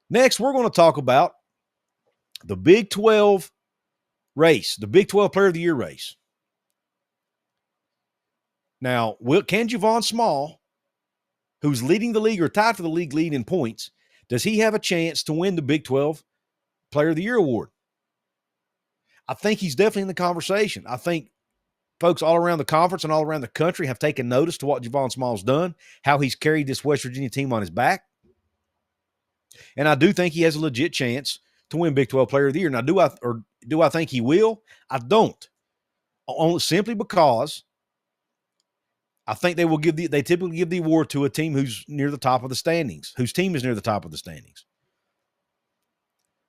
Next, we're going to talk about the Big 12 race, the Big 12 Player of the Year race. Now, can Javon Small, who's leading the league or tied for the league lead in points, does he have a chance to win the Big 12 Player of the Year award? I think he's definitely in the conversation. I think folks all around the conference and all around the country have taken notice to what Javon Small's done, how he's carried this West Virginia team on his back. And I do think he has a legit chance to win Big 12 Player of the Year. Now, do I think he will? I don't. Only simply because I think they typically give the award to a team who's near the top of the standings, whose team is near the top of the standings.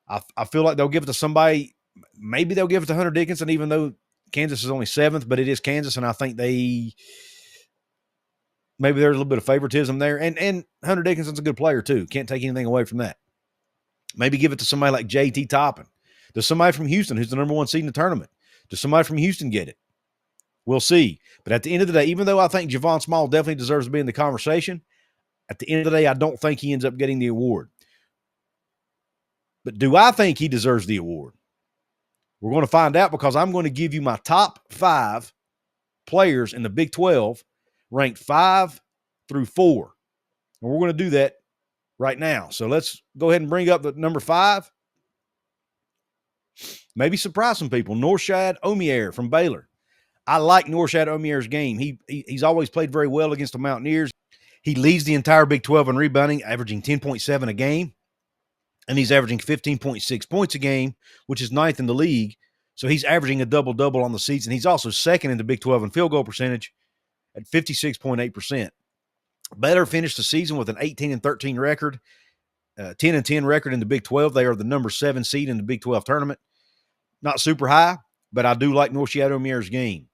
I feel like they'll give it to somebody. Maybe they'll give it to Hunter Dickinson, even though Kansas is only 7th, but it is Kansas, and I think maybe there's a little bit of favoritism there. And Hunter Dickinson's a good player too. Can't take anything away from that. Maybe give it to somebody like JT Toppin. Does somebody from Houston, who's the number 1 seed in the tournament, does somebody from Houston get it? We'll see. But at the end of the day, even though I think Javon Small definitely deserves to be in the conversation, at the end of the day, I don't think he ends up getting the award. But do I think he deserves the award? We're going to find out, because I'm going to give you my top 5 players in the Big 12 ranked 5 through 4. And we're going to do that right now. So let's go ahead and bring up the number 5. Maybe surprise some people. Norshad Omier from Baylor. I like Norshad Omier's game. He's always played very well against the Mountaineers. He leads the entire Big 12 in rebounding, averaging 10.7 a game. And he's averaging 15.6 points a game, which is 9th in the league. So he's averaging a double-double on the season. He's also 2nd in the Big 12 in field goal percentage at 56.8%. Baylor finished the season with an 18-13 record, 10-10 record in the Big 12. They are the number 7 seed in the Big 12 tournament. Not super high, but I do like Norshad Omier's game.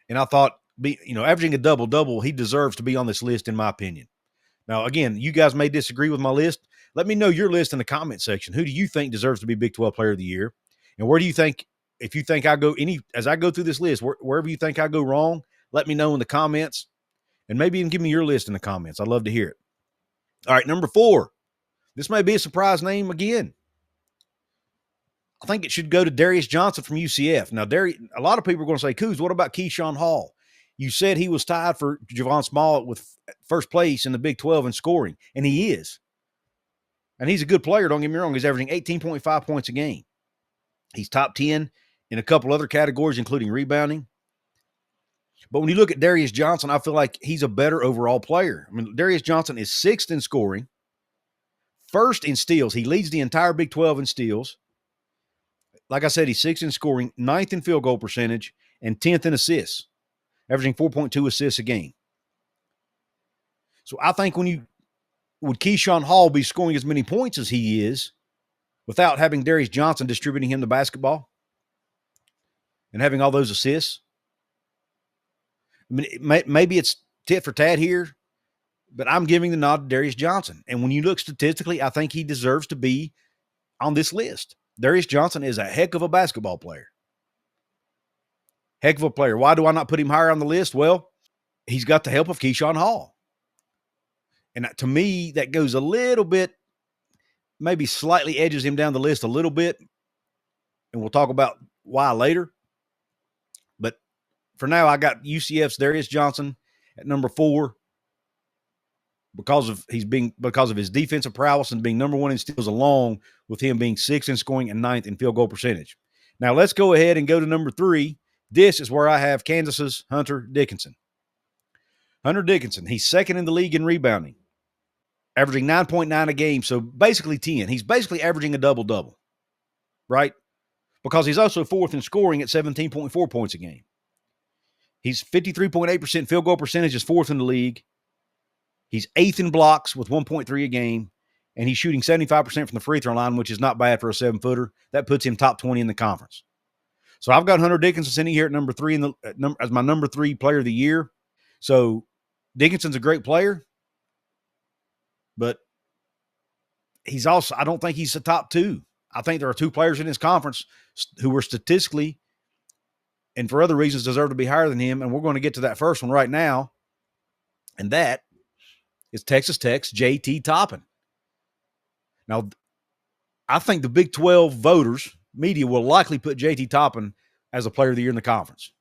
And I thought, averaging a double-double, he deserves to be on this list, in my opinion. Now, again, you guys may disagree with my list. Let me know your list in the comment section. Who do you think deserves to be Big 12 Player of the Year? And where do you think, if you think as I go through this list, wherever you think I go wrong, let me know in the comments. And maybe even give me your list in the comments. I'd love to hear it. All right, number 4. This may be a surprise name again. I think it should go to Darius Johnson from UCF. Now, a lot of people are going to say, Couz, what about Keyshawn Hall? You said he was tied for Javon Small with first place in the Big 12 in scoring, and he is. And he's a good player, don't get me wrong. He's averaging 18.5 points a game. He's top 10 in a couple other categories, including rebounding. But when you look at Darius Johnson, I feel like he's a better overall player. I mean, Darius Johnson is 6th in scoring, 1st in steals. He leads the entire Big 12 in steals. Like I said, he's 6th in scoring, 9th in field goal percentage, and 10th in assists, averaging 4.2 assists a game. So I think would Keyshawn Hall be scoring as many points as he is without having Darius Johnson distributing him the basketball and having all those assists? I mean, maybe it's tit for tat here, but I'm giving the nod to Darius Johnson. And when you look statistically, I think he deserves to be on this list. Darius Johnson is a heck of a basketball player. Heck of a player. Why do I not put him higher on the list? Well, he's got the help of Keyshawn Hall. And to me, that goes a little bit, maybe slightly edges him down the list a little bit. And we'll talk about why later. But for now, I got UCF's Darius Johnson at number 4 because of his defensive prowess and being number 1 in steals, along with him being 6th in scoring and 9th in field goal percentage. Now let's go ahead and go to number 3. This is where I have Kansas's Hunter Dickinson. Hunter Dickinson, he's 2nd in the league in rebounding, averaging 9.9 a game, so basically 10. He's basically averaging a double-double, right? Because he's also 4th in scoring at 17.4 points a game. He's 53.8% field goal percentage, is 4th in the league. He's 8th in blocks with 1.3 a game, and he's shooting 75% from the free throw line, which is not bad for a 7-footer. That puts him top 20 in the conference. So I've got Hunter Dickinson sitting here at number 3 as my number 3 player of the year. So Dickinson's a great player, but he's also, I don't think he's the top 2. I think there are 2 players in his conference who were statistically and for other reasons deserve to be higher than him, and we're going to get to that first one right now, and that is Texas Tech's JT Toppin. Now, I think the Big 12 voters, media, will likely put JT Toppin as a player of the year in the conference.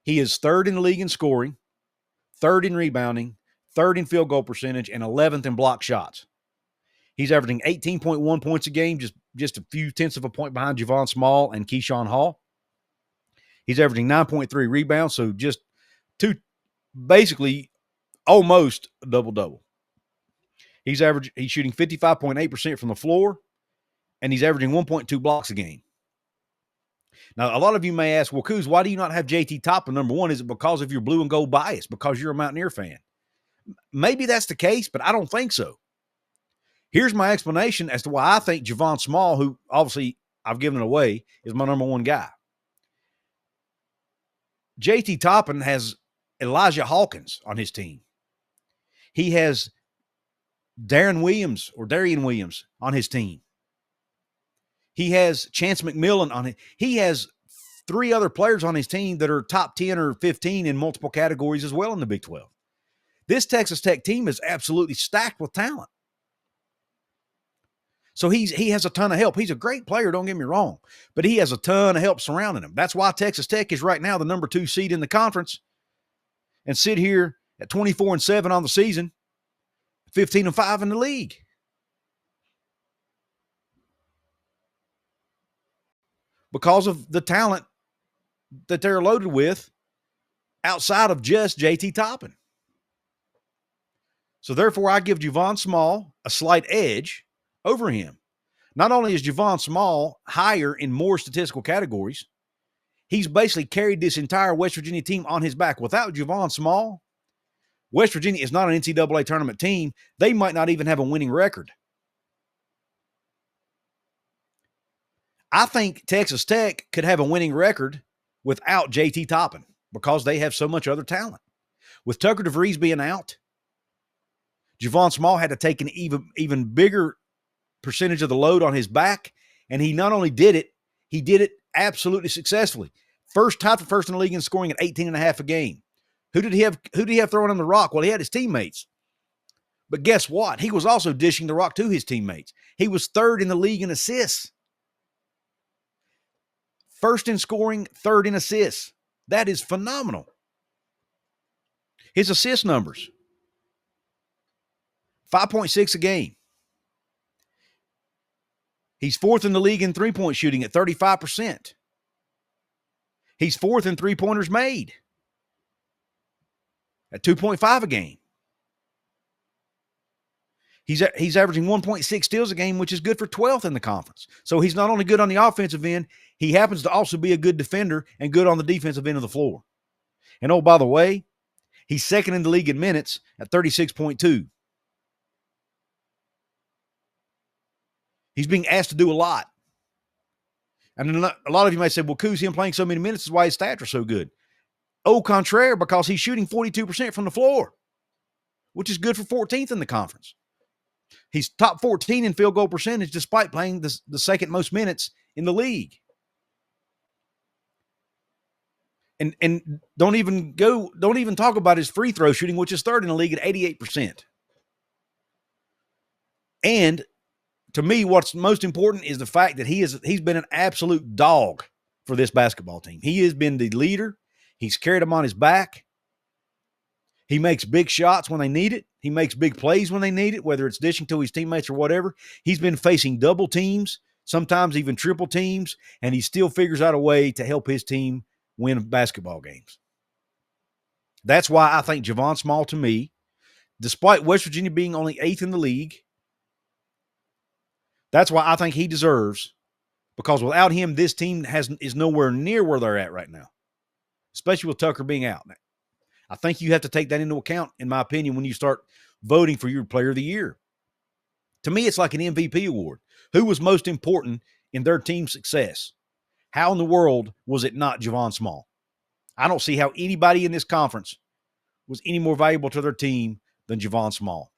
He is third in the league in scoring, third in rebounding, third in field goal percentage, and 11th in block shots. He's averaging 18.1 points a game, just a few tenths of a point behind Javon Small and Keyshawn Hall. He's averaging 9.3 rebounds, so just basically almost a double-double. He's shooting 55.8% from the floor, and he's averaging 1.2 blocks a game. Now, a lot of you may ask, well, Couz, why do you not have JT Toppin number one? Is it because of your blue and gold bias, because you're a Mountaineer fan? Maybe that's the case, but I don't think so. Here's my explanation as to why I think Javon Small, who obviously I've given it away, is my number one guy. JT Toppin has Elijah Hawkins on his team. He has Darian Williams on his team. He has Chance McMillan on it. He has 3 other players on his team that are top 10 or 15 in multiple categories as well in the Big 12. This Texas Tech team is absolutely stacked with talent. So he has a ton of help. He's a great player, don't get me wrong, but he has a ton of help surrounding him. That's why Texas Tech is right now the number 2 seed in the conference and sit here at 24-7 on the season, 15-5 in the league. Because of the talent that they're loaded with outside of just JT Toppin. So therefore, I give Javon Small a slight edge over him. Not only is Javon Small higher in more statistical categories, he's basically carried this entire West Virginia team on his back. Without Javon Small, West Virginia is not an NCAA tournament team. They might not even have a winning record. I think Texas Tech could have a winning record without JT Toppin because they have so much other talent. With Tucker DeVries being out, Javon Small had to take an even bigger percentage of the load on his back, and he not only did it, he did it absolutely successfully. Tied for first in the league in scoring at 18.5 a game. Who did he have throwing on the rock? Well, he had his teammates. But guess what? He was also dishing the rock to his teammates. He was third in the league in assists. First in scoring, third in assists. That is phenomenal. His assist numbers, 5.6 a game. He's fourth in the league in three-point shooting at 35%. He's fourth in three-pointers made at 2.5 a game. He's averaging 1.6 steals a game, which is good for 12th in the conference. So he's not only good on the offensive end, he happens to also be a good defender and good on the defensive end of the floor. And oh, by the way, he's second in the league in minutes at 36.2. He's being asked to do a lot. And a lot of you may say, well, Couz, him playing so many minutes is why his stats are so good. Au contraire, because he's shooting 42% from the floor, which is good for 14th in the conference. He's top 14 in field goal percentage despite playing the second most minutes in the league. And don't even talk about his free throw shooting, which is third in the league at 88%. And to me, what's most important is the fact that he's been an absolute dog for this basketball team. He has been the leader. He's carried them on his back. He makes big shots when they need it. He makes big plays when they need it, whether it's dishing to his teammates or whatever. He's been facing double teams, sometimes even triple teams, and he still figures out a way to help his team win basketball games. That's why I think Javon Small, to me, despite West Virginia being only 8th in the league, that's why I think he deserves, because without him, this team is nowhere near where they're at right now, especially with Tucker being out. I think you have to take that into account, in my opinion, when you start voting for your player of the year. To me, it's like an MVP award. Who was most important in their team's success? How in the world was it not Javon Small? I don't see how anybody in this conference was any more valuable to their team than Javon Small.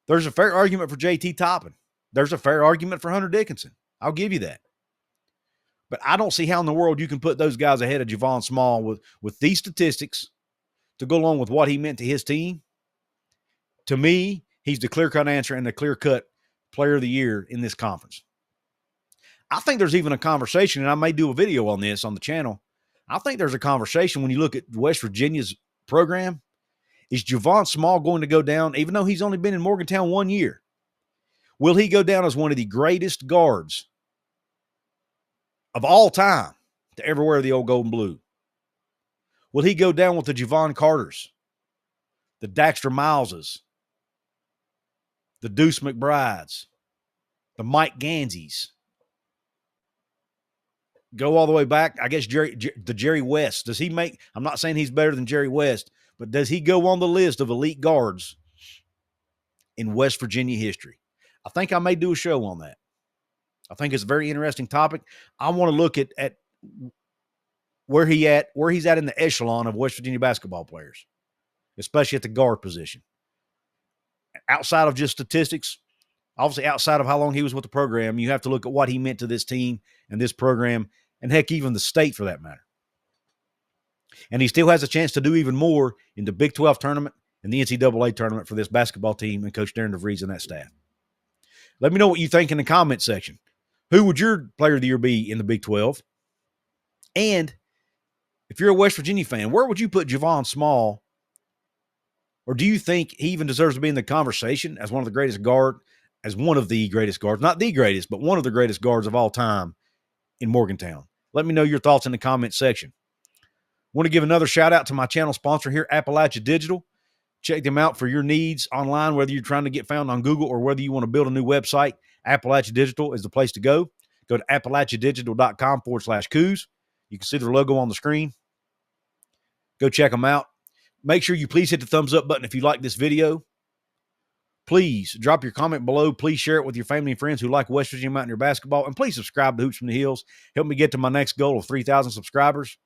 There's a fair argument for JT Toppin. There's a fair argument for Hunter Dickinson. I'll give you that. But I don't see how in the world you can put those guys ahead of Javon Small with these statistics to go along with what he meant to his team. To me, He's the clear-cut answer and the clear-cut player of the year in this conference. I think there's even a conversation, and I may do a video on this on the channel. I think there's a conversation when you look at West Virginia's program. Is Javon Small going to go down, even though he's only been in Morgantown 1 year? Will he go down as one of the greatest guards of all time to ever wear the old gold and blue? Will he go down with the Javon Carters, the Daxter Mileses, the Deuce McBrides, the Mike Ganseys? Go all the way back, I guess, Jerry West. Does he make – I'm not saying he's better than Jerry West, but does he go on the list of elite guards in West Virginia history? I think I may do a show on that. I think it's a very interesting topic. I want to look at where he's at in the echelon of West Virginia basketball players, especially at the guard position. Outside of just statistics, obviously outside of how long he was with the program, you have to look at what he meant to this team and this program, and heck, even the state for that matter. And he still has a chance to do even more in the Big 12 tournament and the NCAA tournament for this basketball team and Coach Darian DeVries and that staff. Let me know what you think in the comment section. Who would your player of the year be in the Big 12? And if you're a West Virginia fan, where would you put Javon Small? Or do you think he even deserves to be in the conversation as one of the greatest guards, not the greatest, but one of the greatest guards of all time in Morgantown? Let me know your thoughts in the comment section. Want to give another shout out to my channel sponsor here, Appalachia Digital. Check them out for your needs online, whether you're trying to get found on Google or whether you want to build a new website. Appalachia Digital is the place to go. Go to appalachiadigital.com/Couz. You can see their logo on the screen. Go check them out. Make sure you please hit the thumbs up button if you like this video. Please drop your comment below. Please share it with your family and friends who like West Virginia Mountaineer basketball. And please subscribe to Hoops from the Hills. Help me get to my next goal of 3,000 subscribers.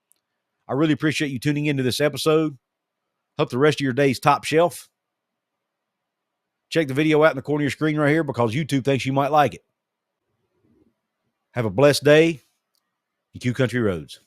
I really appreciate you tuning into this episode. Hope the rest of your day is top shelf. Check the video out in the corner of your screen right here because YouTube thinks you might like it. Have a blessed day. And Q Country Roads.